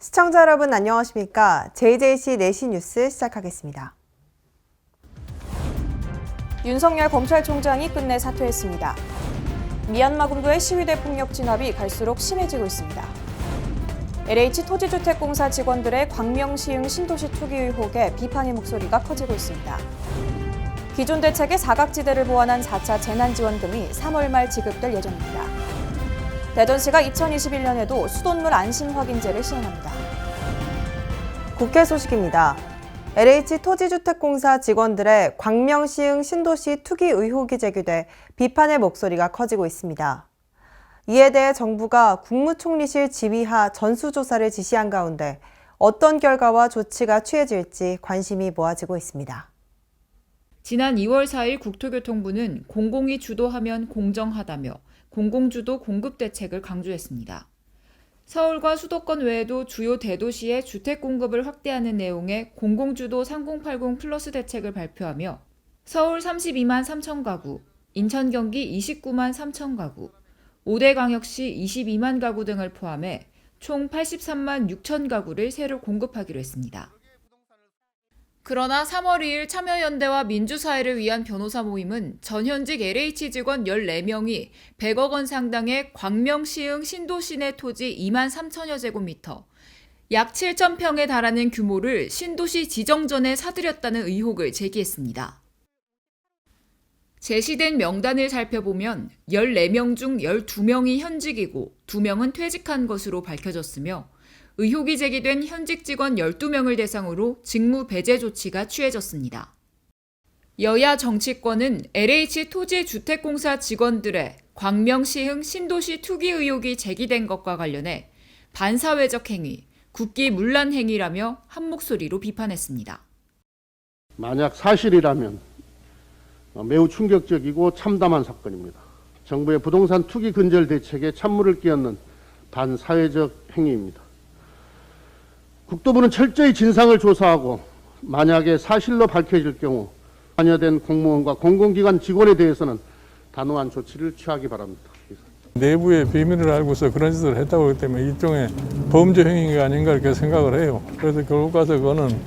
시청자 여러분 안녕하십니까? JJC 4시 뉴스 시작하겠습니다. 윤석열 검찰총장이 끝내 사퇴했습니다. 미얀마 군부의 시위대 폭력 진압이 갈수록 심해지고 있습니다. LH토지주택공사 직원들의 광명시흥 신도시 투기 의혹에 비판의 목소리가 커지고 있습니다. 기존 대책의 사각지대를 보완한 4차 재난지원금이 3월 말 지급될 예정입니다. 대전시가 2021년에도 수돗물 안심 확인제를 시행합니다. 국회 소식입니다. LH토지주택공사 직원들의 광명시흥 신도시 투기 의혹이 제기돼 비판의 목소리가 커지고 있습니다. 이에 대해 정부가 국무총리실 지휘하 전수조사를 지시한 가운데 어떤 결과와 조치가 취해질지 관심이 모아지고 있습니다. 지난 2월 4일 국토교통부는 공공이 주도하면 공정하다며 공공주도 공급 대책을 강조했습니다. 서울과 수도권 외에도 주요 대도시의 주택 공급을 확대하는 내용의 공공주도 3080 플러스 대책을 발표하며 서울 32만 3천 가구, 인천 경기 29만 3천 가구, 5대 광역시 22만 가구 등을 포함해 총 83만 6천 가구를 새로 공급하기로 했습니다. 그러나 3월 2일 참여연대와 민주사회를 위한 변호사 모임은 전현직 LH 직원 14명이 100억 원 상당의 광명시흥 신도시 내 토지 2만 3천여 제곱미터, 약 7천 평에 달하는 규모를 신도시 지정 전에 사들였다는 의혹을 제기했습니다. 제시된 명단을 살펴보면 14명 중 12명이 현직이고 2명은 퇴직한 것으로 밝혀졌으며 의혹이 제기된 현직 직원 12명을 대상으로 직무 배제 조치가 취해졌습니다. 여야 정치권은 LH토지주택공사 직원들의 광명시흥 신도시 투기 의혹이 제기된 것과 관련해 반사회적 행위, 국기문란 행위라며 한 목소리로 비판했습니다. 만약 사실이라면 매우 충격적이고 참담한 사건입니다. 정부의 부동산 투기 근절 대책에 찬물을 끼얹는 반사회적 행위입니다. 국토부는 철저히 진상을 조사하고 만약에 사실로 밝혀질 경우 관여된 공무원과 공공기관 직원에 대해서는 단호한 조치를 취하기 바랍니다. 내부의 비밀을 알고서 그런 짓을 했다고 하기 때문에 일종의 범죄 행위가 아닌가 이렇게 생각을 해요. 그래서 결국 가서 그거는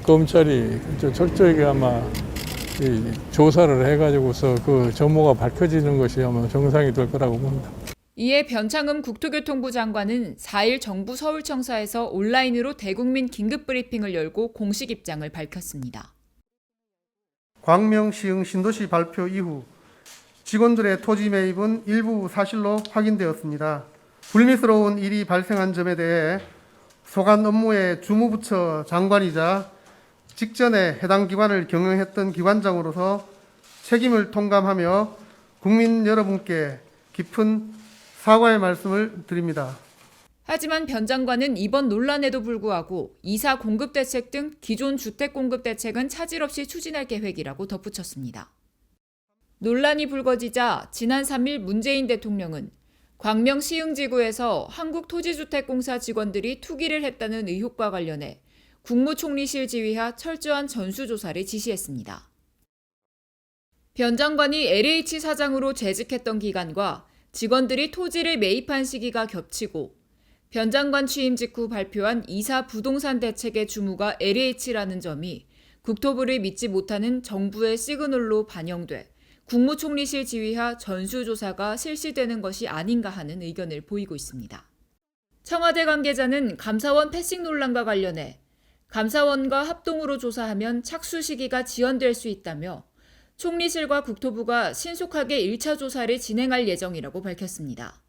검찰이 철저하게 아마 조사를 해가지고서 그 전모가 밝혀지는 것이 아마 정상이 될 거라고 봅니다. 이에 변창흠 국토교통부 장관은 4일 정부 서울청사에서 온라인으로 대국민 긴급브리핑을 열고 공식 입장을 밝혔습니다. 광명시흥 신도시 발표 이후 직원들의 토지 매입은 일부 사실로 확인되었습니다. 불미스러운 일이 발생한 점에 대해 소관 업무의 주무부처 장관이자 직전에 해당 기관을 경영했던 기관장으로서 책임을 통감하며 국민 여러분께 깊은 사과의 말씀을 드립니다. 하지만 변 장관은 이번 논란에도 불구하고 이사 공급 대책 등 기존 주택 공급 대책은 차질 없이 추진할 계획이라고 덧붙였습니다. 논란이 불거지자 지난 3일 문재인 대통령은 광명 시흥지구에서 한국토지주택공사 직원들이 투기를 했다는 의혹과 관련해 국무총리실 지휘하 철저한 전수조사를 지시했습니다. 변 장관이 LH 사장으로 재직했던 기간과 직원들이 토지를 매입한 시기가 겹치고 변 장관 취임 직후 발표한 이사 부동산 대책의 주무가 LH라는 점이 국토부를 믿지 못하는 정부의 시그널로 반영돼 국무총리실 지휘하 전수조사가 실시되는 것이 아닌가 하는 의견을 보이고 있습니다. 청와대 관계자는 감사원 패싱 논란과 관련해 감사원과 합동으로 조사하면 착수 시기가 지연될 수 있다며 총리실과 국토부가 신속하게 1차 조사를 진행할 예정이라고 밝혔습니다.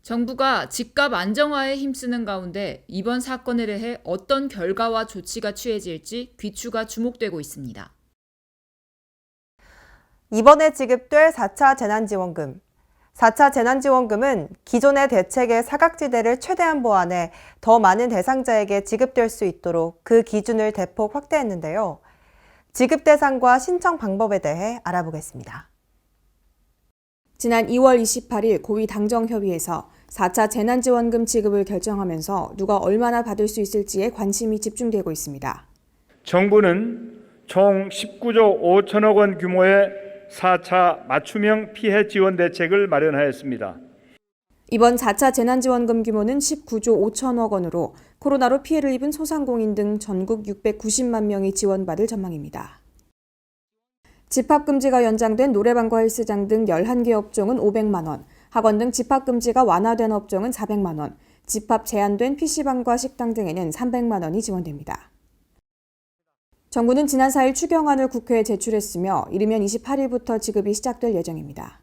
정부가 집값 안정화에 힘쓰는 가운데 이번 사건에 대해 어떤 결과와 조치가 취해질지 귀추가 주목되고 있습니다. 이번에 지급될 4차 재난지원금. 4차 재난지원금은 기존의 대책의 사각지대를 최대한 보완해 더 많은 대상자에게 지급될 수 있도록 그 기준을 대폭 확대했는데요. 지급 대상과 신청 방법에 대해 알아보겠습니다. 지난 2월 28일 고위당정협의회에서 4차 재난지원금 지급을 결정하면서 누가 얼마나 받을 수 있을지에 관심이 집중되고 있습니다. 정부는 총 19조 5천억 원 규모의 4차 맞춤형 피해 지원 대책을 마련하였습니다. 이번 4차 재난지원금 규모는 19조 5천억 원으로 코로나로 피해를 입은 소상공인 등 전국 690만 명이 지원받을 전망입니다. 집합금지가 연장된 노래방과 헬스장 등 11개 업종은 500만 원, 학원 등 집합금지가 완화된 업종은 400만 원, 집합 제한된 PC방과 식당 등에는 300만 원이 지원됩니다. 정부는 지난 4일 추경안을 국회에 제출했으며 이르면 28일부터 지급이 시작될 예정입니다.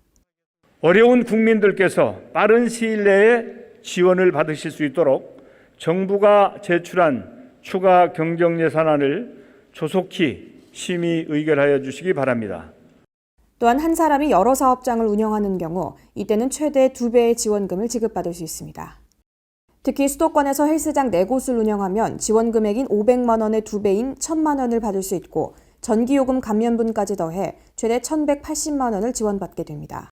어려운 국민들께서 빠른 시일 내에 지원을 받으실 수 있도록 정부가 제출한 추가 경정 예산안을 조속히 심의 의결하여 주시기 바랍니다. 또한 한 사람이 여러 사업장을 운영하는 경우 이때는 최대 2배의 지원금을 지급받을 수 있습니다. 특히 수도권에서 헬스장 4곳을 운영하면 지원 금액인 500만 원의 2배인 1,000만 원을 받을 수 있고 전기요금 감면분까지 더해 최대 1,180만 원을 지원받게 됩니다.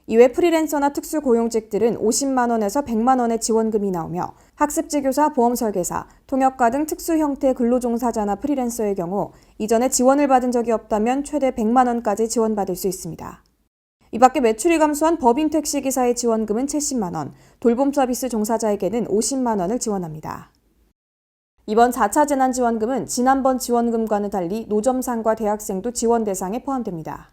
이외 프리랜서나 특수고용직들은 50만 원에서 100만 원의 지원금이 나오며 학습지교사, 보험설계사, 통역가 등 특수 형태 근로종사자나 프리랜서의 경우 이전에 지원을 받은 적이 없다면 최대 100만 원까지 지원받을 수 있습니다. 이 밖에 매출이 감소한 법인 택시기사의 지원금은 70만 원, 돌봄 서비스 종사자에게는 50만 원을 지원합니다. 이번 4차 재난지원금은 지난번 지원금과는 달리 노점상과 대학생도 지원 대상에 포함됩니다.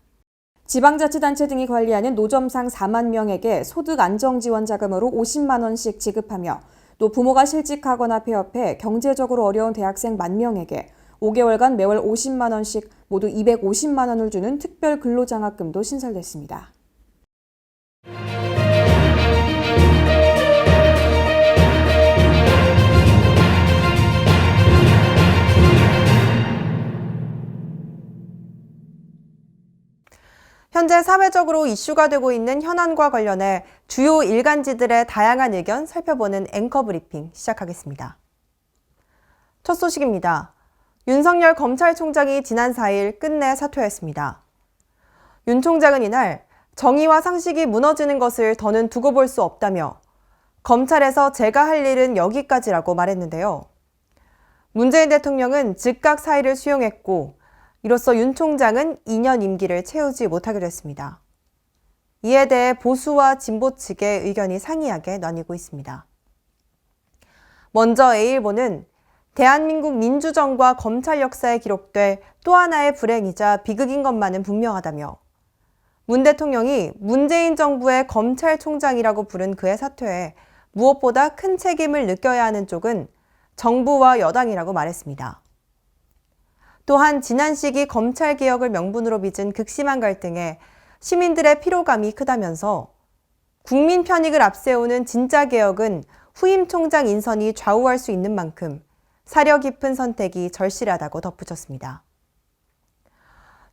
지방자치단체 등이 관리하는 노점상 4만 명에게 소득 안정 지원 자금으로 50만 원씩 지급하며 또 부모가 실직하거나 폐업해 경제적으로 어려운 대학생 1만 명에게 5개월간 매월 50만 원씩 모두 250만 원을 주는 특별 근로장학금도 신설됐습니다. 현재 사회적으로 이슈가 되고 있는 현안과 관련해 주요 일간지들의 다양한 의견 살펴보는 앵커 브리핑 시작하겠습니다. 첫 소식입니다. 윤석열 검찰총장이 지난 4일 끝내 사퇴했습니다. 윤 총장은 이날 정의와 상식이 무너지는 것을 더는 두고 볼 수 없다며 검찰에서 제가 할 일은 여기까지라고 말했는데요. 문재인 대통령은 즉각 사의를 수용했고 이로써 윤 총장은 2년 임기를 채우지 못하게 됐습니다. 이에 대해 보수와 진보 측의 의견이 상이하게 나뉘고 있습니다. 먼저 A일보는 대한민국 민주정과 검찰 역사에 기록될 또 하나의 불행이자 비극인 것만은 분명하다며 문 대통령이 문재인 정부의 검찰총장이라고 부른 그의 사퇴에 무엇보다 큰 책임을 느껴야 하는 쪽은 정부와 여당이라고 말했습니다. 또한 지난 시기 검찰개혁을 명분으로 빚은 극심한 갈등에 시민들의 피로감이 크다면서 국민 편익을 앞세우는 진짜 개혁은 후임 총장 인선이 좌우할 수 있는 만큼 사려 깊은 선택이 절실하다고 덧붙였습니다.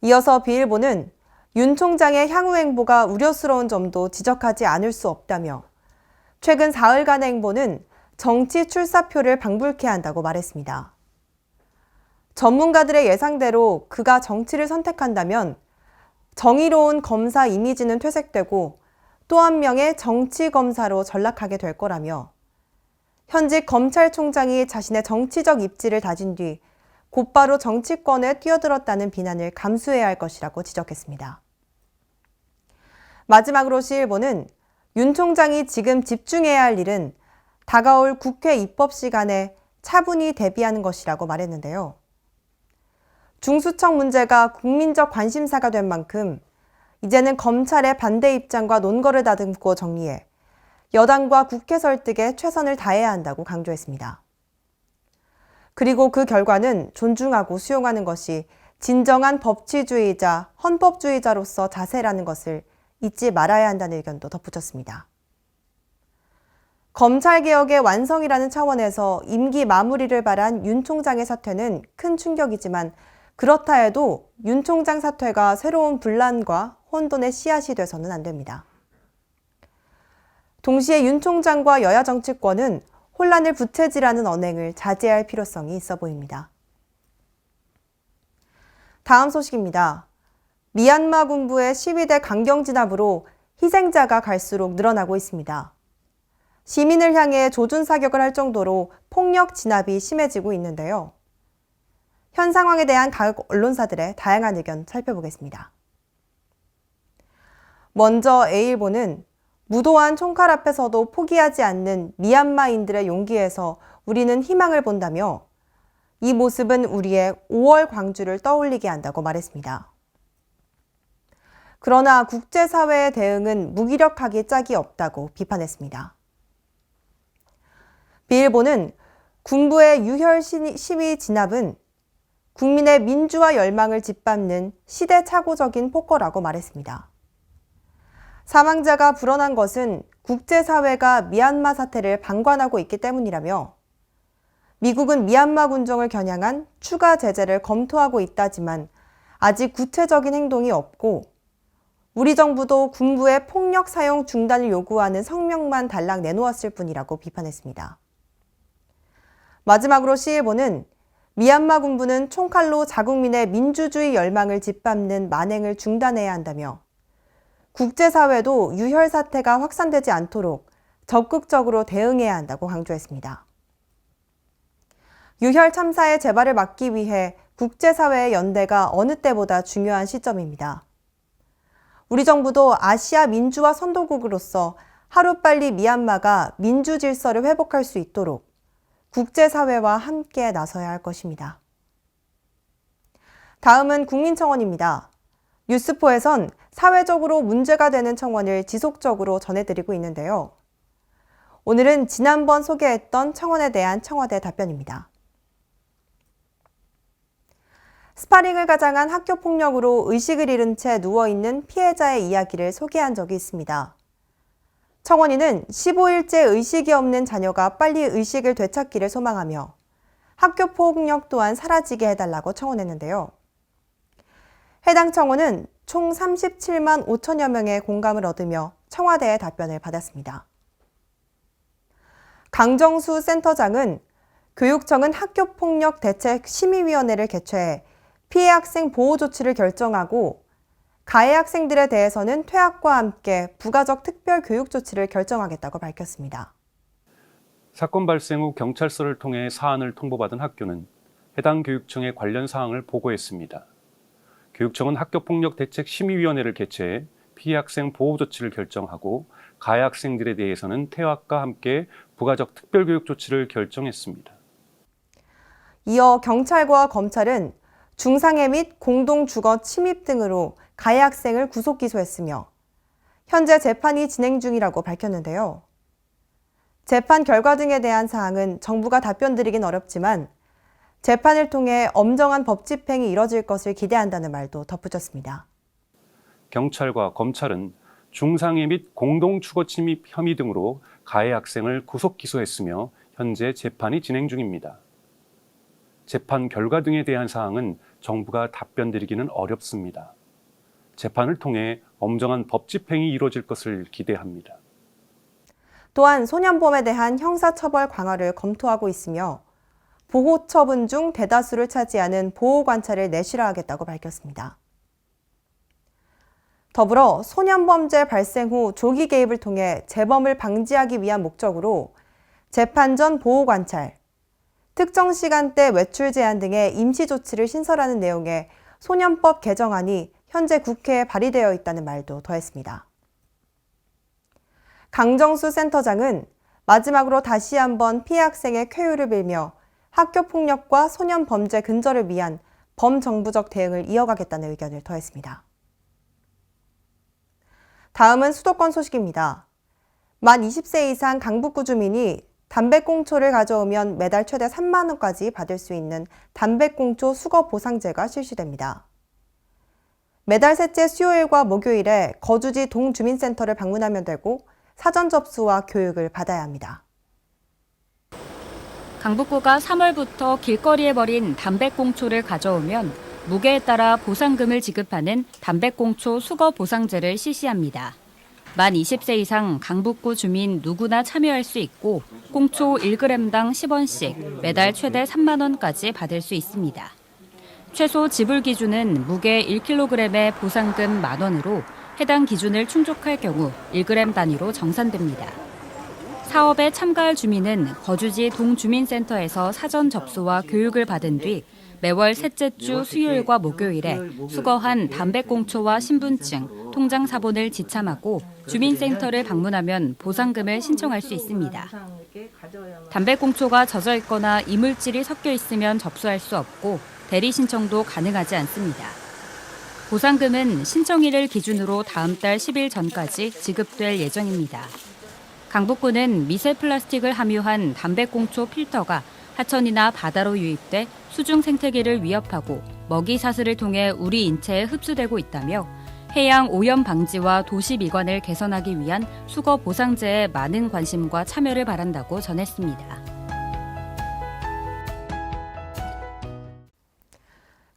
이어서 B일보는 윤 총장의 향후 행보가 우려스러운 점도 지적하지 않을 수 없다며 최근 사흘간의 행보는 정치 출사표를 방불케 한다고 말했습니다. 전문가들의 예상대로 그가 정치를 선택한다면 정의로운 검사 이미지는 퇴색되고 또 한 명의 정치 검사로 전락하게 될 거라며 현직 검찰총장이 자신의 정치적 입지를 다진 뒤 곧바로 정치권에 뛰어들었다는 비난을 감수해야 할 것이라고 지적했습니다. 마지막으로 C일보는 윤 총장이 지금 집중해야 할 일은 다가올 국회 입법 시간에 차분히 대비하는 것이라고 말했는데요. 중수청 문제가 국민적 관심사가 된 만큼 이제는 검찰의 반대 입장과 논거를 다듬고 정리해 여당과 국회 설득에 최선을 다해야 한다고 강조했습니다. 그리고 그 결과는 존중하고 수용하는 것이 진정한 법치주의자, 헌법주의자로서 자세라는 것을 잊지 말아야 한다는 의견도 덧붙였습니다. 검찰개혁의 완성이라는 차원에서 임기 마무리를 바란 윤 총장의 사퇴는 큰 충격이지만 그렇다 해도 윤 총장 사퇴가 새로운 분란과 혼돈의 씨앗이 돼서는 안 됩니다. 동시에 윤 총장과 여야 정치권은 혼란을 부채질하는 언행을 자제할 필요성이 있어 보입니다. 다음 소식입니다. 미얀마 군부의 시위대 강경 진압으로 희생자가 갈수록 늘어나고 있습니다. 시민을 향해 조준 사격을 할 정도로 폭력 진압이 심해지고 있는데요. 현 상황에 대한 각 언론사들의 다양한 의견 살펴보겠습니다. 먼저 A일보는 무도한 총칼 앞에서도 포기하지 않는 미얀마인들의 용기에서 우리는 희망을 본다며 이 모습은 우리의 5월 광주를 떠올리게 한다고 말했습니다. 그러나 국제사회의 대응은 무기력하기 짝이 없다고 비판했습니다. 비일보는 군부의 유혈 시위 진압은 국민의 민주화 열망을 짓밟는 시대착오적인 폭거라고 말했습니다. 사망자가 불어난 것은 국제사회가 미얀마 사태를 방관하고 있기 때문이라며 미국은 미얀마 군정을 겨냥한 추가 제재를 검토하고 있다지만 아직 구체적인 행동이 없고 우리 정부도 군부의 폭력 사용 중단을 요구하는 성명만 달랑 내놓았을 뿐이라고 비판했습니다. 마지막으로 시일보는 미얀마 군부는 총칼로 자국민의 민주주의 열망을 짓밟는 만행을 중단해야 한다며 국제사회도 유혈 사태가 확산되지 않도록 적극적으로 대응해야 한다고 강조했습니다. 유혈 참사의 재발을 막기 위해 국제사회의 연대가 어느 때보다 중요한 시점입니다. 우리 정부도 아시아 민주화 선도국으로서 하루빨리 미얀마가 민주 질서를 회복할 수 있도록 국제사회와 함께 나서야 할 것입니다. 다음은 국민청원입니다. 뉴스포에선 사회적으로 문제가 되는 청원을 지속적으로 전해드리고 있는데요. 오늘은 지난번 소개했던 청원에 대한 청와대 답변입니다. 스파링을 가장한 학교폭력으로 의식을 잃은 채 누워있는 피해자의 이야기를 소개한 적이 있습니다. 청원인은 15일째 의식이 없는 자녀가 빨리 의식을 되찾기를 소망하며 학교폭력 또한 사라지게 해달라고 청원했는데요. 해당 청원은 총 37만 5천여 명의 공감을 얻으며 청와대의 답변을 받았습니다. 강정수 센터장은 교육청은 학교폭력 대책 심의위원회를 개최해 피해 학생 보호 조치를 결정하고 가해 학생들에 대해서는 퇴학과 함께 부가적 특별 교육 조치를 결정하겠다고 밝혔습니다. 사건 발생 후 경찰서를 통해 사안을 통보받은 학교는 해당 교육청에 관련 사항을 보고했습니다. 교육청은 학교폭력 대책 심의위원회를 개최해 피해 학생 보호 조치를 결정하고 가해 학생들에 대해서는 퇴학과 함께 부가적 특별 교육 조치를 결정했습니다. 이어 경찰과 검찰은 중상해 및 공동주거 침입 등으로 가해 학생을 구속 기소했으며 현재 재판이 진행 중이라고 밝혔는데요. 재판 결과 등에 대한 사항은 정부가 답변드리긴 어렵지만 재판을 통해 엄정한 법 집행이 이뤄질 것을 기대한다는 말도 덧붙였습니다. 경찰과 검찰은 중상해 및 공동주거 침입 혐의 등으로 가해 학생을 구속 기소했으며 현재 재판이 진행 중입니다. 재판 결과 등에 대한 사항은 정부가 답변드리기는 어렵습니다. 재판을 통해 엄정한 법 집행이 이루어질 것을 기대합니다. 또한 소년범에 대한 형사처벌 강화를 검토하고 있으며 보호 처분 중 대다수를 차지하는 보호 관찰을 내실화하겠다고 밝혔습니다. 더불어 소년범죄 발생 후 조기 개입을 통해 재범을 방지하기 위한 목적으로 재판 전 보호 관찰, 특정 시간대 외출 제한 등의 임시 조치를 신설하는 내용의 소년법 개정안이 현재 국회에 발의되어 있다는 말도 더했습니다. 강정수 센터장은 마지막으로 다시 한번 피해 학생의 쾌유를 빌며 학교폭력과 소년범죄 근절을 위한 범정부적 대응을 이어가겠다는 의견을 더했습니다. 다음은 수도권 소식입니다. 만 20세 이상 강북구 주민이 담배꽁초를 가져오면 매달 최대 3만 원까지 받을 수 있는 담배꽁초 수거 보상제가 실시됩니다. 매달 셋째 수요일과 목요일에 거주지 동주민센터를 방문하면 되고 사전 접수와 교육을 받아야 합니다. 강북구가 3월부터 길거리에 버린 담배꽁초를 가져오면 무게에 따라 보상금을 지급하는 담배꽁초 수거 보상제를 실시합니다. 만 20세 이상 강북구 주민 누구나 참여할 수 있고 꽁초 1g당 10원씩 매달 최대 3만 원까지 받을 수 있습니다. 최소 지불 기준은 무게 1kg에 보상금 10,000원으로 해당 기준을 충족할 경우 1g 단위로 정산됩니다. 사업에 참가할 주민은 거주지 동주민센터에서 사전 접수와 교육을 받은 뒤 매월 셋째 주 수요일과 목요일에 수거한 담배꽁초와 신분증, 통장 사본을 지참하고 주민센터를 방문하면 보상금을 신청할 수 있습니다. 담배꽁초가 젖어 있거나 이물질이 섞여 있으면 접수할 수 없고 대리 신청도 가능하지 않습니다. 보상금은 신청일을 기준으로 다음 달 10일 전까지 지급될 예정입니다. 강북구는 미세 플라스틱을 함유한 담배꽁초 필터가 하천이나 바다로 유입돼 수중 생태계를 위협하고 먹이 사슬을 통해 우리 인체에 흡수되고 있다며 해양 오염 방지와 도시 미관을 개선하기 위한 수거 보상제에 많은 관심과 참여를 바란다고 전했습니다.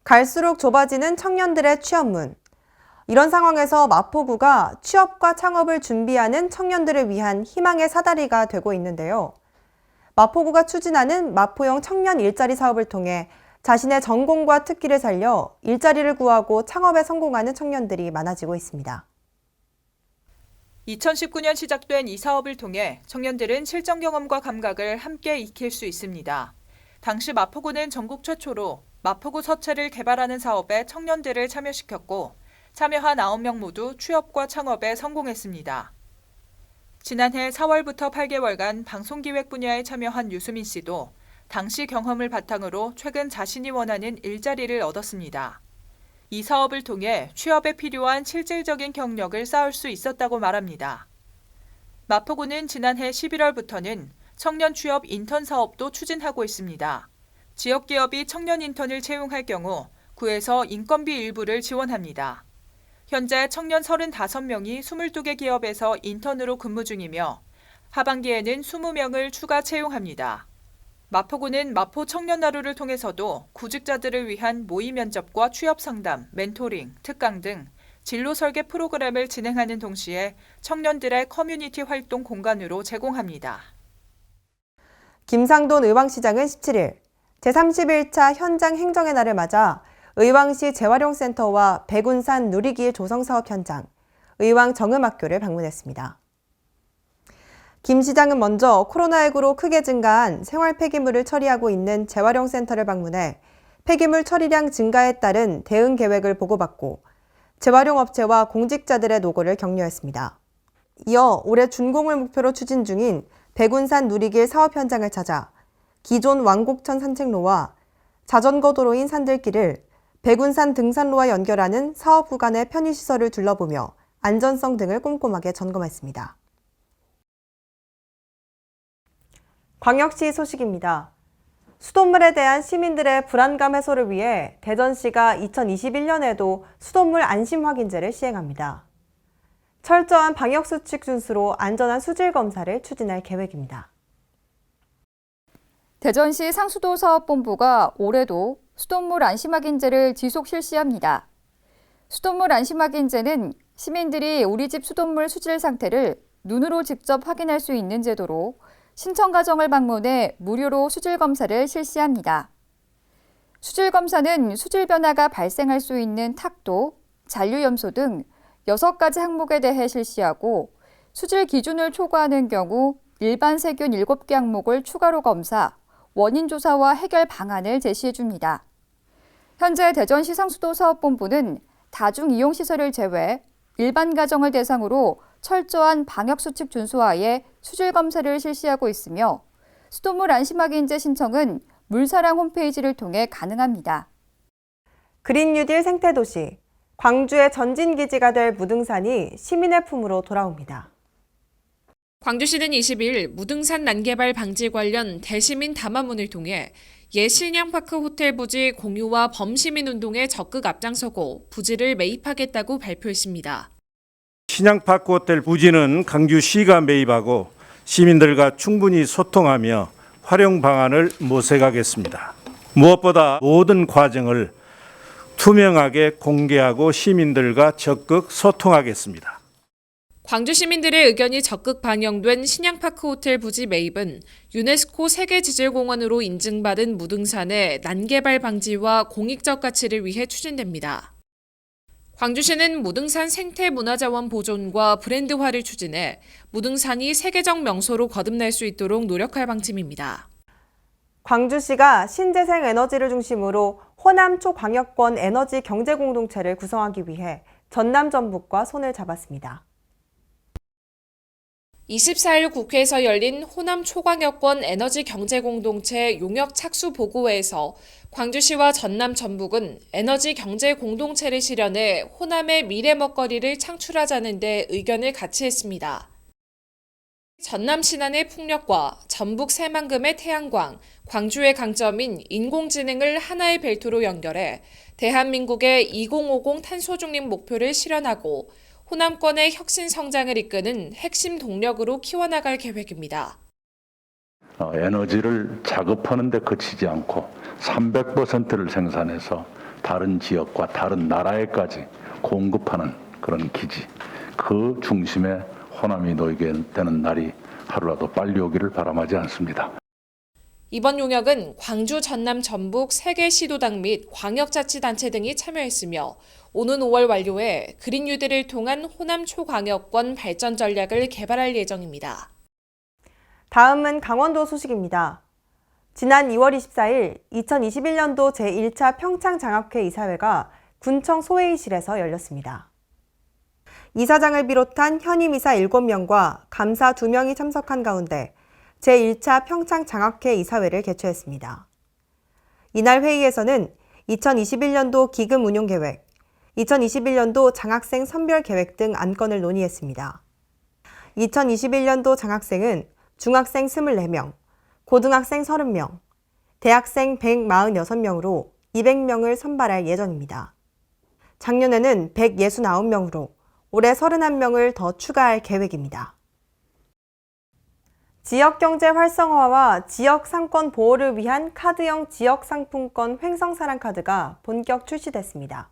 갈수록 좁아지는 청년들의 취업문. 이런 상황에서 마포구가 취업과 창업을 준비하는 청년들을 위한 희망의 사다리가 되고 있는데요. 마포구가 추진하는 마포형 청년 일자리 사업을 통해 자신의 전공과 특기를 살려 일자리를 구하고 창업에 성공하는 청년들이 많아지고 있습니다. 2019년 시작된 이 사업을 통해 청년들은 실전 경험과 감각을 함께 익힐 수 있습니다. 당시 마포구는 전국 최초로 마포구 서체를 개발하는 사업에 청년들을 참여시켰고 참여한 9명 모두 취업과 창업에 성공했습니다. 지난해 4월부터 8개월간 방송기획 분야에 참여한 유수민 씨도 당시 경험을 바탕으로 최근 자신이 원하는 일자리를 얻었습니다. 이 사업을 통해 취업에 필요한 실질적인 경력을 쌓을 수 있었다고 말합니다. 마포구는 지난해 11월부터는 청년 취업 인턴 사업도 추진하고 있습니다. 지역 기업이 청년 인턴을 채용할 경우 구에서 인건비 일부를 지원합니다. 현재 청년 35명이 22개 기업에서 인턴으로 근무 중이며 하반기에는 20명을 추가 채용합니다. 마포구는 마포 청년나루를 통해서도 구직자들을 위한 모의 면접과 취업 상담, 멘토링, 특강 등 진로 설계 프로그램을 진행하는 동시에 청년들의 커뮤니티 활동 공간으로 제공합니다. 김상돈 의왕시장은 17일 제31차 현장 행정의 날을 맞아 의왕시 재활용센터와 백운산 누리길 조성사업 현장, 의왕 정음학교를 방문했습니다. 김 시장은 먼저 코로나19로 크게 증가한 생활 폐기물을 처리하고 있는 재활용센터를 방문해 폐기물 처리량 증가에 따른 대응 계획을 보고받고 재활용업체와 공직자들의 노고를 격려했습니다. 이어 올해 준공을 목표로 추진 중인 백운산 누리길 사업 현장을 찾아 기존 왕곡천 산책로와 자전거 도로인 산들길을 백운산 등산로와 연결하는 사업 구간의 편의시설을 둘러보며 안전성 등을 꼼꼼하게 점검했습니다. 광역시 소식입니다. 수돗물에 대한 시민들의 불안감 해소를 위해 대전시가 2021년에도 수돗물 안심 확인제를 시행합니다. 철저한 방역수칙 준수로 안전한 수질 검사를 추진할 계획입니다. 대전시 상수도 사업본부가 올해도 수돗물 안심확인제를 지속 실시합니다. 수돗물 안심확인제는 시민들이 우리 집 수돗물 수질 상태를 눈으로 직접 확인할 수 있는 제도로 신청 가정을 방문해 무료로 수질 검사를 실시합니다. 수질 검사는 수질 변화가 발생할 수 있는 탁도, 잔류염소 등 6가지 항목에 대해 실시하고 수질 기준을 초과하는 경우 일반 세균 7개 항목을 추가로 검사, 원인 조사와 해결 방안을 제시해 줍니다. 현재 대전시 상수도 사업본부는 다중이용시설을 제외 일반 가정을 대상으로 철저한 방역수칙 준수하에 수질 검사를 실시하고 있으며 수돗물 안심확인제 신청은 물사랑 홈페이지를 통해 가능합니다. 그린 뉴딜 생태도시, 광주의 전진기지가 될 무등산이 시민의 품으로 돌아옵니다. 광주시는 20일 무등산 난개발 방지 관련 대시민 담화문을 통해 옛 신양파크 호텔 부지 공유와 범시민 운동에 적극 앞장서고 부지를 매입하겠다고 발표했습니다. 신양파크 호텔 부지는 광주시가 매입하고 시민들과 충분히 소통하며 활용 방안을 모색하겠습니다. 무엇보다 모든 과정을 투명하게 공개하고 시민들과 적극 소통하겠습니다. 광주 시민들의 의견이 적극 반영된 신양파크 호텔 부지 매입은 유네스코 세계지질공원으로 인증받은 무등산의 난개발 방지와 공익적 가치를 위해 추진됩니다. 광주시는 무등산 생태문화자원 보존과 브랜드화를 추진해 무등산이 세계적 명소로 거듭날 수 있도록 노력할 방침입니다. 광주시가 신재생 에너지를 중심으로 호남 초광역권 에너지 경제 공동체를 구성하기 위해 전남 전북과 손을 잡았습니다. 24일 국회에서 열린 호남 초광역권 에너지 경제 공동체 용역 착수 보고회에서 광주시와 전남 전북은 에너지 경제 공동체를 실현해 호남의 미래 먹거리를 창출하자는 데 의견을 같이 했습니다. 전남 신안의 풍력과 전북 새만금의 태양광, 광주의 강점인 인공지능을 하나의 벨트로 연결해 대한민국의 2050 탄소 중립 목표를 실현하고 호남권의 혁신 성장을 이끄는 핵심 동력으로 키워나갈 계획입니다. 에너지를 자급하는 데 그치지 않고 300%를 생산해서 다른 지역과 다른 나라에까지 공급하는 그런 기지, 그 중심에 호남이 놓이게 되는 날이 하루라도 빨리 오기를 바람하지 않습니다. 이번 용역은 광주, 전남, 전북 3개 시도당 및 광역자치단체 등이 참여했으며 오는 5월 완료해 그린뉴딜을 통한 호남 초광역권 발전 전략을 개발할 예정입니다. 다음은 강원도 소식입니다. 지난 2월 24일 2021년도 제1차 평창장학회 이사회가 군청 소회의실에서 열렸습니다. 이사장을 비롯한 현임 이사 7명과 감사 2명이 참석한 가운데 제1차 평창장학회 이사회를 개최했습니다. 이날 회의에서는 2021년도 기금 운용 계획, 2021년도 장학생 선별 계획 등 안건을 논의했습니다. 2021년도 장학생은 중학생 24명, 고등학생 30명, 대학생 146명으로 200명을 선발할 예정입니다. 작년에는 169명으로 올해 31명을 더 추가할 계획입니다. 지역경제 활성화와 지역 상권 보호를 위한 카드형 지역상품권 횡성사랑카드가 본격 출시됐습니다.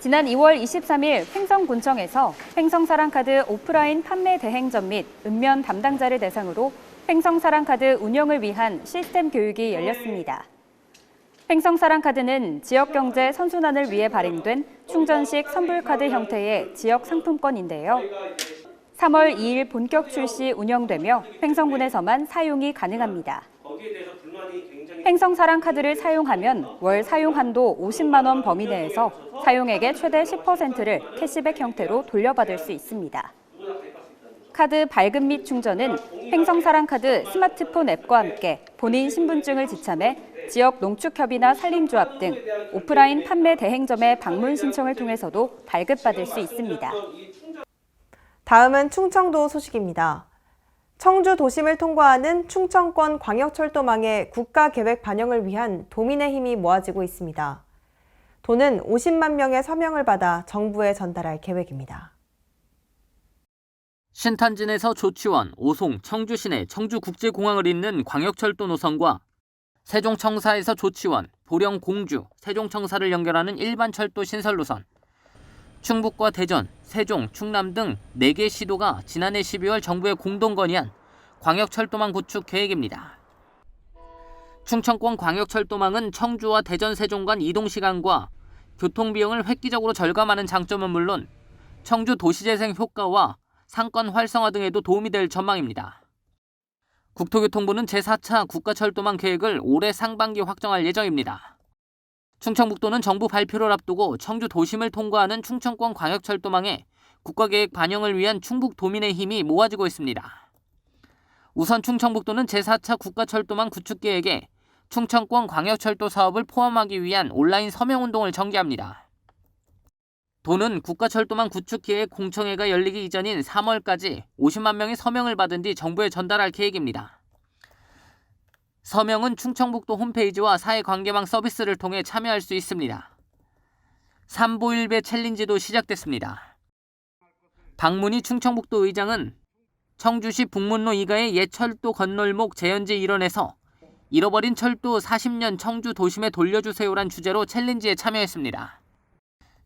지난 2월 23일 횡성군청에서 횡성사랑카드 오프라인 판매 대행점 및 읍면 담당자를 대상으로 횡성사랑카드 운영을 위한 시스템 교육이 열렸습니다. 횡성사랑카드는 지역경제 선순환을 위해 발행된 충전식 선불카드 형태의 지역 상품권인데요. 3월 2일 본격 출시 운영되며 횡성군에서만 사용이 가능합니다. 횡성사랑카드를 사용하면 월 사용 한도 50만 원 범위 내에서 사용액의 최대 10%를 캐시백 형태로 돌려받을 수 있습니다. 카드 발급 및 충전은 횡성사랑카드 스마트폰 앱과 함께 본인 신분증을 지참해 지역 농축협이나 산림조합 등 오프라인 판매 대행점의 방문 신청을 통해서도 발급받을 수 있습니다. 다음은 충청도 소식입니다. 청주 도심을 통과하는 충청권 광역철도망의 국가계획 반영을 위한 도민의 힘이 모아지고 있습니다. 도는 50만 명의 서명을 받아 정부에 전달할 계획입니다. 신탄진에서 조치원, 오송, 청주시내 청주국제공항을 잇는 광역철도 노선과 세종청사에서 조치원, 보령, 공주, 세종청사를 연결하는 일반철도 신설 노선, 충북과 대전, 세종, 충남 등 4개 시도가 지난해 12월 정부에 공동 건의한 광역철도망 구축 계획입니다. 충청권 광역철도망은 청주와 대전, 세종 간 이동 시간과 교통비용을 획기적으로 절감하는 장점은 물론 청주 도시재생 효과와 상권 활성화 등에도 도움이 될 전망입니다. 국토교통부는 제4차 국가철도망 계획을 올해 상반기 확정할 예정입니다. 충청북도는 정부 발표를 앞두고 청주 도심을 통과하는 충청권 광역철도망에 국가계획 반영을 위한 충북 도민의 힘이 모아지고 있습니다. 우선 충청북도는 제4차 국가철도망 구축 계획에 충청권 광역철도 사업을 포함하기 위한 온라인 서명운동을 전개합니다. 도는 국가철도망 구축 계획 공청회가 열리기 이전인 3월까지 50만 명의 서명을 받은 뒤 정부에 전달할 계획입니다. 서명은 충청북도 홈페이지와 사회관계망 서비스를 통해 참여할 수 있습니다. 삼보일배 챌린지도 시작됐습니다. 박문희 충청북도 의장은 청주시 북문로 이가의 옛 철도 건널목 재연지 일원에서 잃어버린 철도 40년 청주 도심에 돌려주세요란 주제로 챌린지에 참여했습니다.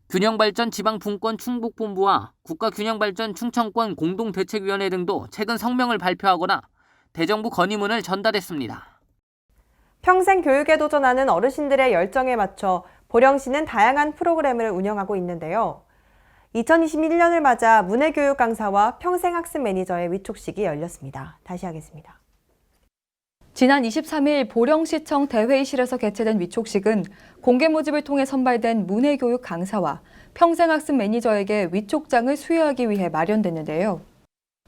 균형발전 지방분권 충북본부와 국가균형발전 충청권 공동대책위원회 등도 최근 성명을 발표하거나 대정부 건의문을 전달했습니다. 평생 교육에 도전하는 어르신들의 열정에 맞춰 보령시는 다양한 프로그램을 운영하고 있는데요. 2021년을 맞아 문해교육 강사와 평생학습 매니저의 위촉식이 열렸습니다. 다시 하겠습니다. 지난 23일 보령시청 대회의실에서 개최된 위촉식은 공개 모집을 통해 선발된 문해교육 강사와 평생학습 매니저에게 위촉장을 수여하기 위해 마련됐는데요.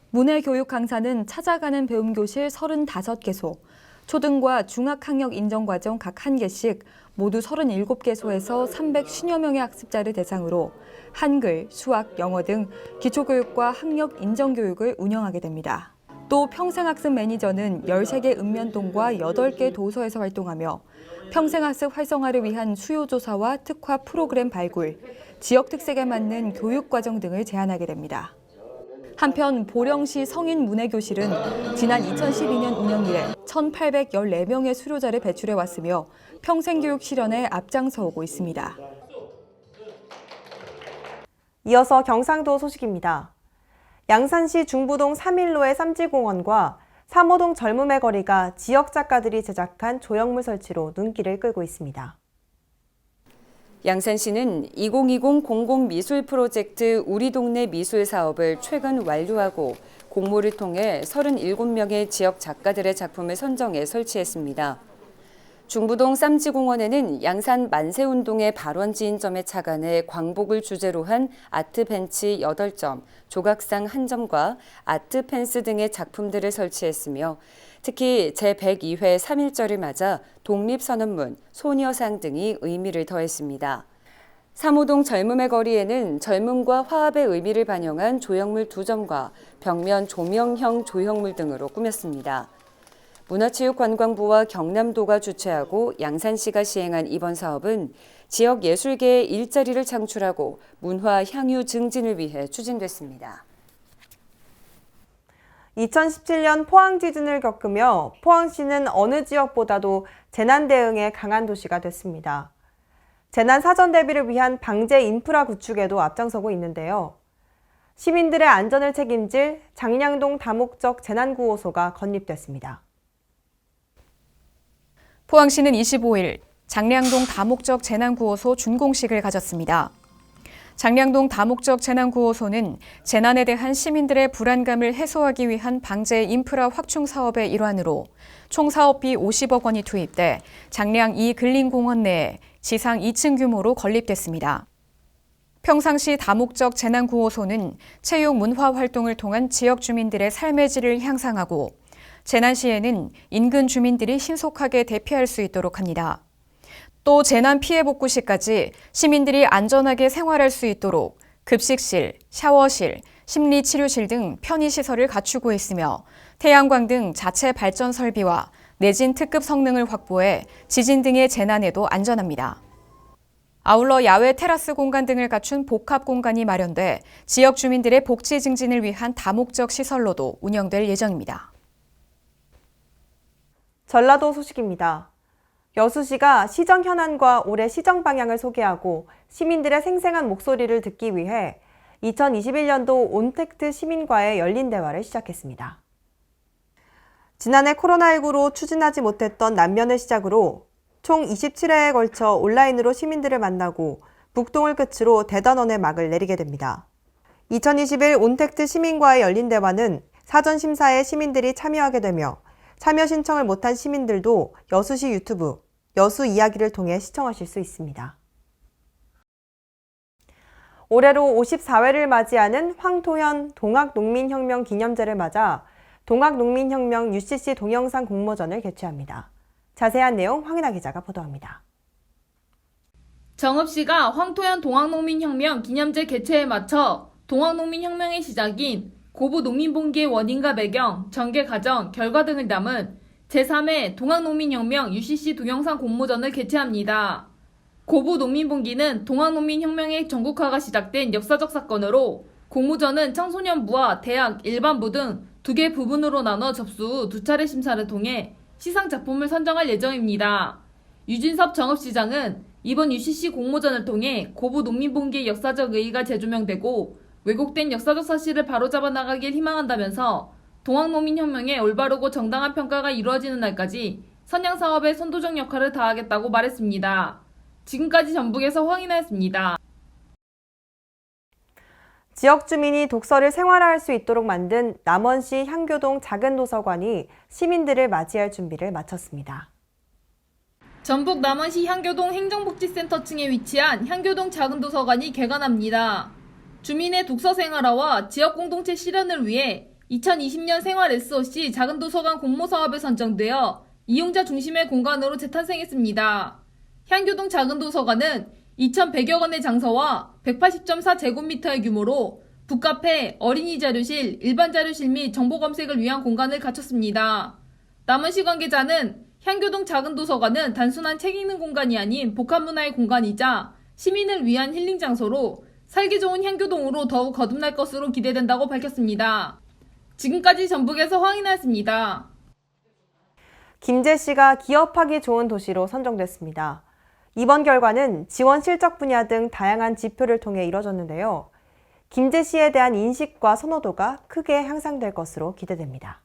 문해교육 강사는 찾아가는 배움교실 35개소, 초등과 중학학력 인정과정 각 1개씩 모두 37개소에서 310여 명의 학습자를 대상으로 한글, 수학, 영어 등 기초교육과 학력 인정교육을 운영하게 됩니다. 또 평생학습 매니저는 13개 읍면동과 8개 도서에서 활동하며 평생학습 활성화를 위한 수요조사와 특화 프로그램 발굴, 지역 특색에 맞는 교육과정 등을 제안하게 됩니다. 한편 보령시 성인 문해교실은 지난 2012년 운영 이래 1,814명의 수료자를 배출해 왔으며 평생교육 실현에 앞장서 오고 있습니다. 이어서 경상도 소식입니다. 양산시 중부동 3일로의 쌈지공원과 3호동 젊음의 거리가 지역 작가들이 제작한 조형물 설치로 눈길을 끌고 있습니다. 양산시는 2020 공공미술 프로젝트 우리 동네 미술 사업을 최근 완료하고 공모를 통해 37명의 지역 작가들의 작품을 선정해 설치했습니다. 중부동 쌈지공원에는 양산 만세운동의 발원지인점에 착안해 광복을 주제로 한 아트벤치 8점, 조각상 1점과 아트펜스 등의 작품들을 설치했으며 특히 제102회 3.1절을 맞아 독립선언문, 소녀상 등이 의미를 더했습니다. 3호동 젊음의 거리에는 젊음과 화합의 의미를 반영한 조형물 2점과 벽면 조명형 조형물 등으로 꾸몄습니다. 문화체육관광부와 경남도가 주최하고 양산시가 시행한 이번 사업은 지역 예술계의 일자리를 창출하고 문화 향유 증진을 위해 추진됐습니다. 2017년 포항 지진을 겪으며 포항시는 어느 지역보다도 재난 대응에 강한 도시가 됐습니다. 재난 사전 대비를 위한 방제 인프라 구축에도 앞장서고 있는데요. 시민들의 안전을 책임질 장량동 다목적 재난구호소가 건립됐습니다. 포항시는 25일 장량동 다목적 재난구호소 준공식을 가졌습니다. 장량동 다목적 재난구호소는 재난에 대한 시민들의 불안감을 해소하기 위한 방제 인프라 확충 사업의 일환으로 총 사업비 50억 원이 투입돼 장량 2 근린공원 내에 지상 2층 규모로 건립됐습니다. 평상시 다목적 재난구호소는 체육 문화 활동을 통한 지역 주민들의 삶의 질을 향상하고 재난 시에는 인근 주민들이 신속하게 대피할 수 있도록 합니다. 또 재난 피해 복구 시까지 시민들이 안전하게 생활할 수 있도록 급식실, 샤워실, 심리치료실 등 편의시설을 갖추고 있으며 태양광 등 자체 발전 설비와 내진 특급 성능을 확보해 지진 등의 재난에도 안전합니다. 아울러 야외 테라스 공간 등을 갖춘 복합 공간이 마련돼 지역 주민들의 복지 증진을 위한 다목적 시설로도 운영될 예정입니다. 전라도 소식입니다. 여수시가 시정 현안과 올해 시정 방향을 소개하고 시민들의 생생한 목소리를 듣기 위해 2021년도 온택트 시민과의 열린 대화를 시작했습니다. 지난해 코로나19로 추진하지 못했던 난면을 시작으로 총 27회에 걸쳐 온라인으로 시민들을 만나고 북동을 끝으로 대단원의 막을 내리게 됩니다. 2021 온택트 시민과의 열린 대화는 사전 심사에 시민들이 참여하게 되며 참여 신청을 못한 시민들도 여수시 유튜브 여수 이야기를 통해 시청하실 수 있습니다. 올해로 54회를 맞이하는 황토현 동학농민혁명 기념제를 맞아 동학농민혁명 UCC 동영상 공모전을 개최합니다. 자세한 내용 황인아 기자가 보도합니다. 정읍시가 황토현 동학농민혁명 기념제 개최에 맞춰 동학농민혁명의 시작인 고부 농민봉기의 원인과 배경, 전개 과정, 결과 등을 담은 제3회 동학농민혁명 UCC 동영상 공모전을 개최합니다. 고부 농민봉기는 동학농민혁명의 전국화가 시작된 역사적 사건으로 공모전은 청소년부와 대학, 일반부 등 2개 부분으로 나눠 접수 후 2차례 심사를 통해 시상 작품을 선정할 예정입니다. 유진섭 정읍시장은 이번 UCC 공모전을 통해 고부 농민봉기의 역사적 의의가 재조명되고 왜곡된 역사적 사실을 바로잡아 나가길 희망한다면서 동학농민혁명의 올바르고 정당한 평가가 이루어지는 날까지 선양사업의 선도적 역할을 다하겠다고 말했습니다. 지금까지 전북에서 황인하였습니다. 지역 주민이 독서를 생활화할 수 있도록 만든 남원시 향교동 작은 도서관이 시민들을 맞이할 준비를 마쳤습니다. 전북 남원시 향교동 행정복지센터층에 위치한 향교동 작은 도서관이 개관합니다. 주민의 독서 생활화와 지역 공동체 실현을 위해 2020년 생활 SOC 작은 도서관 공모 사업에 선정되어 이용자 중심의 공간으로 재탄생했습니다. 향교동 작은 도서관은 2,100여 건의 장소와 180.4제곱미터의 규모로 북카페, 어린이 자료실, 일반 자료실 및 정보 검색을 위한 공간을 갖췄습니다. 남원시 관계자는 향교동 작은 도서관은 단순한 책 읽는 공간이 아닌 복합문화의 공간이자 시민을 위한 힐링 장소로 살기 좋은 향교동으로 더욱 거듭날 것으로 기대된다고 밝혔습니다. 지금까지 전북에서 황인하였습니다. 김제시가 기업하기 좋은 도시로 선정됐습니다. 이번 결과는 지원 실적 분야 등 다양한 지표를 통해 이뤄졌는데요. 김제시에 대한 인식과 선호도가 크게 향상될 것으로 기대됩니다.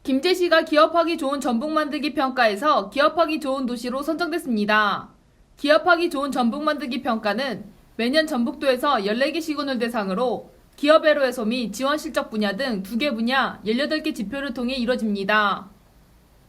김제시가 기업하기 좋은 전북 만들기 평가에서 기업하기 좋은 도시로 선정됐습니다. 기업하기 좋은 전북 만들기 평가는 매년 전북도에서 14개 시군을 대상으로 기업 애로 해소 및 지원 실적 분야 등 2개 분야 18개 지표를 통해 이뤄집니다.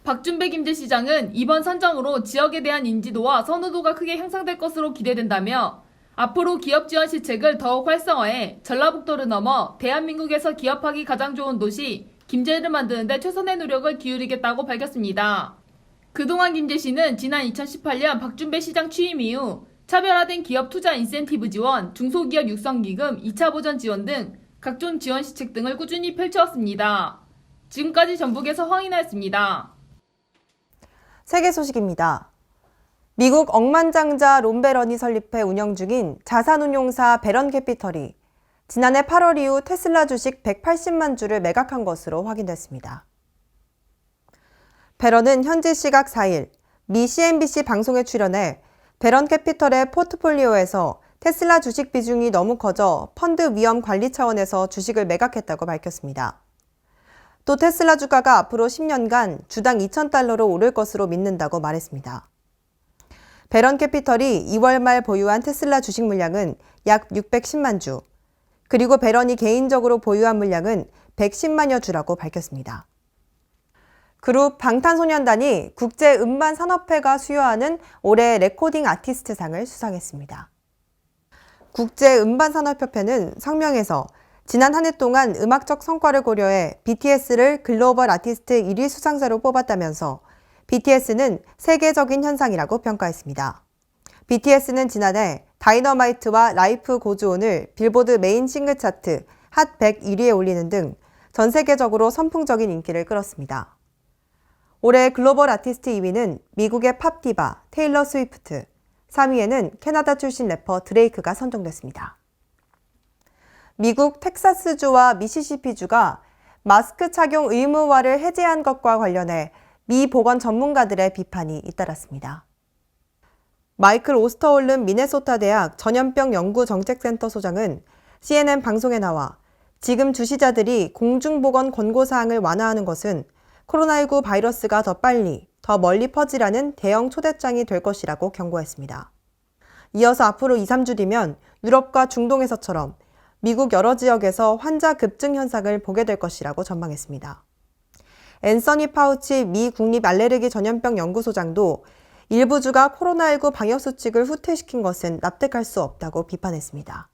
박준배 김제시장은 이번 선정으로 지역에 대한 인지도와 선호도가 크게 향상될 것으로 기대된다며 앞으로 기업 지원 시책을 더욱 활성화해 전라북도를 넘어 대한민국에서 기업하기 가장 좋은 도시 김제를 만드는 데 최선의 노력을 기울이겠다고 밝혔습니다. 그동안 김제시는 지난 2018년 박준배 시장 취임 이후 차별화된 기업 투자 인센티브 지원, 중소기업 육성기금, 2차 보전 지원 등 각종 지원 시책 등을 꾸준히 펼쳐왔습니다. 지금까지 전북에서 황인하였습니다. 세계 소식입니다. 미국 억만장자 론베런이 설립해 운영 중인 자산운용사 베런캐피털이 지난해 8월 이후 테슬라 주식 180만 주를 매각한 것으로 확인됐습니다. 베런은 현지 시각 4일 미 CNBC 방송에 출연해 베런캐피털의 포트폴리오에서 테슬라 주식 비중이 너무 커져 펀드 위험 관리 차원에서 주식을 매각했다고 밝혔습니다. 또 테슬라 주가가 앞으로 10년간 주당 $2,000로 오를 것으로 믿는다고 말했습니다. 베런캐피털이 2월 말 보유한 테슬라 주식 물량은 약 610만 주, 그리고 베런이 개인적으로 보유한 물량은 110만여 주라고 밝혔습니다. 그룹 방탄소년단이 국제음반산업회가 수여하는 올해 레코딩 아티스트상을 수상했습니다. 국제음반산업협회는 성명에서 지난 한 해 동안 음악적 성과를 고려해 BTS를 글로벌 아티스트 1위 수상자로 뽑았다면서 BTS는 세계적인 현상이라고 평가했습니다. BTS는 지난해 다이너마이트와 라이프 고즈온을 빌보드 메인 싱글 차트 핫 100 1위에 올리는 등 전 세계적으로 선풍적인 인기를 끌었습니다. 올해 글로벌 아티스트 2위는 미국의 팝 디바 테일러 스위프트, 3위에는 캐나다 출신 래퍼 드레이크가 선정됐습니다. 미국 텍사스주와 미시시피주가 마스크 착용 의무화를 해제한 것과 관련해 미 보건 전문가들의 비판이 잇따랐습니다. 마이클 오스터홀름 미네소타 대학 전염병 연구정책센터 소장은 CNN 방송에 나와 지금 주시자들이 공중보건 권고사항을 완화하는 것은 코로나19 바이러스가 더 빨리, 더 멀리 퍼지라는 대형 초대장이 될 것이라고 경고했습니다. 이어서 앞으로 2-3주 뒤면 유럽과 중동에서처럼 미국 여러 지역에서 환자 급증 현상을 보게 될 것이라고 전망했습니다. 앤서니 파우치 미 국립 알레르기 전염병 연구소장도 일부 주가 코로나19 방역 수칙을 후퇴시킨 것은 납득할 수 없다고 비판했습니다.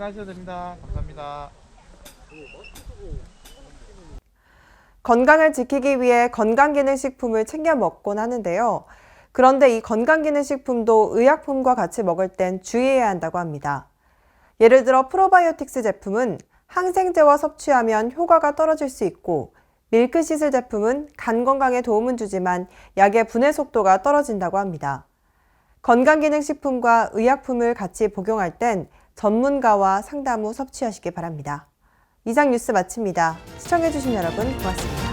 지나셔도 됩니다. 감사합니다. 건강을 지키기 위해 건강기능식품을 챙겨 먹곤 하는데요. 그런데 이 건강기능식품도 의약품과 같이 먹을 땐 주의해야 한다고 합니다. 예를 들어 프로바이오틱스 제품은 항생제와 섭취하면 효과가 떨어질 수 있고, 밀크시슬 제품은 간 건강에 도움은 주지만 약의 분해 속도가 떨어진다고 합니다. 건강기능식품과 의약품을 같이 복용할 땐 전문가와 상담 후 섭취하시기 바랍니다. 이상 뉴스 마칩니다. 시청해주신 여러분 고맙습니다.